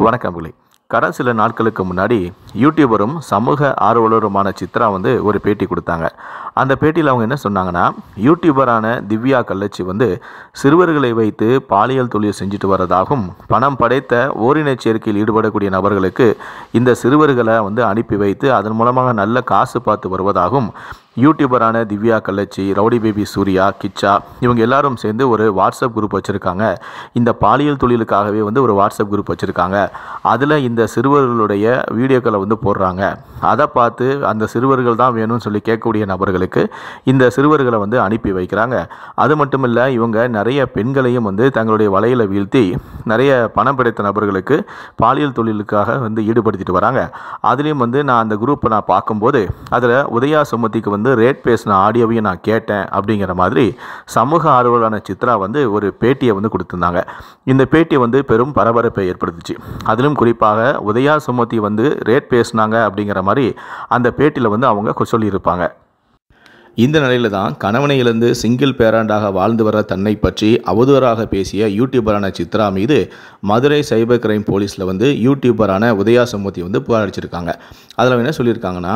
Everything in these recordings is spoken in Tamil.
வணக்கங்களே. கடந்த சில நாட்களுக்கு முன்னாடி யூடியூபரும் சமூக ஆர்வலருமான சித்ரா ஒரு பேட்டி கொடுத்தாங்க. அந்த பேட்டியில் அவங்க என்ன சொன்னாங்கன்னா, யூடியூபரான திவ்யா கள்ளச்சி சிறுவர்களை வைத்து பாலியல் தொழில் செஞ்சுட்டு வரதாகவும், பணம் படைத்த ஓரினச் சேர்க்கையில் ஈடுபடக்கூடிய நபர்களுக்கு இந்த சிறுவர்களை அனுப்பி வைத்து அதன் மூலமாக நல்ல காசு பார்த்து வருவதாகவும், யூடியூபரான திவ்யா கள்ளச்சி, ரவுடி பேபி சூர்யா, கிச்சா இவங்க எல்லாரும் சேர்ந்து ஒரு வாட்ஸ்அப் குரூப் வச்சுருக்காங்க. இந்த பாலியல் தொழிலுக்காகவே ஒரு வாட்ஸ்அப் குரூப் வச்சுருக்காங்க. அதில் இந்த சிறுவர்களுடைய வீடியோக்களை போடுறாங்க. அதை பார்த்து அந்த சிறுவர்கள் தான் வேணும்னு சொல்லி கேட்கக்கூடிய நபர்களுக்கு இந்த சிறுவர்களை அனுப்பி வைக்கிறாங்க. அது மட்டும் இல்லை, இவங்க நிறைய பெண்களையும் தங்களுடைய வலையில் வீழ்த்தி நிறைய பணம் படைத்த நபர்களுக்கு பாலியல் தொழிலுக்காக ஈடுபடுத்திட்டு வராங்க. அதுலேயும் நான் அந்த குரூப்பை நான் பார்க்கும்போது அதில் உதயா சுமதிக்கு ரேட் பேசின ஆடியோவையும் நான் கேட்டேன் அப்படிங்கிற மாதிரி சமூக ஆர்வலான சித்ரா ஒரு பேட்டியை கொடுத்திருந்தாங்க. இந்த பேட்டி பெரும் பரபரப்பை ஏற்படுத்துச்சு. அதிலும் குறிப்பாக உதயா சுமதி ரேட் பேசினாங்க அப்படிங்கிற மாதிரி அந்த பேட்டியில் அவங்க சொல்லியிருப்பாங்க. இந்த நிலையில தான் கணவனை இழந்து சிங்கிள் பேரண்டாக வாழ்ந்து வர தன்னை பற்றி அவதூறாக பேசிய யூடியூபரான சித்ரா மீது மதுரை சைபர் கிரைம் போலீஸில் யூடியூபரான உதயா சுமதி புகார் அளிச்சிருக்காங்க. அதில் என்ன சொல்லியிருக்காங்கன்னா,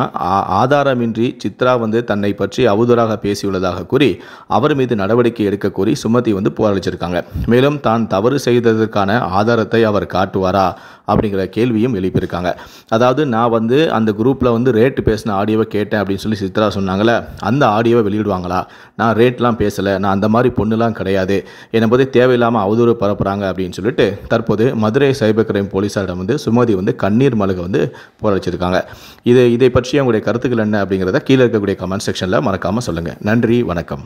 ஆதாரமின்றி சித்ரா தன்னை பற்றி அவதூறாக பேசியுள்ளதாக கூறி அவர் மீது நடவடிக்கை எடுக்க கோரி சுமதி புகார் அளிச்சிருக்காங்க. மேலும் தான் தவறு செய்ததற்கான ஆதாரத்தை அவர் காட்டுவாரா அப்படிங்கிற கேள்வியும் எழுப்பியிருக்காங்க. அதாவது நான் அந்த குரூப்பில் ரேட்டு பேசின ஆடியோவை கேட்டேன் அப்படின்னு சொல்லி சித்ரா சொன்னாங்களே, அந்த ஆடியோவை வெளியிடுவாங்களா? நான் ரேட்லாம் பேசலை, நான் அந்த மாதிரி பொண்ணுலாம் கிடையாது, என்னை பற்றி தேவையில்லாமல் அவதூறு பரப்புகிறாங்க அப்படின்னு சொல்லிட்டு தற்போது மதுரை சைபர் கிரைம் போலீஸாரிடம் சுமதி கண்ணீர் மல்க போராடிச்சிருக்காங்க. இதை பற்றி உங்களுடைய கருத்துக்கள் என்ன அப்படிங்கிறத கீழே இருக்கக்கூடிய கமெண்ட் செக்ஷனில் மறக்காமல் சொல்லுங்கள். நன்றி, வணக்கம்.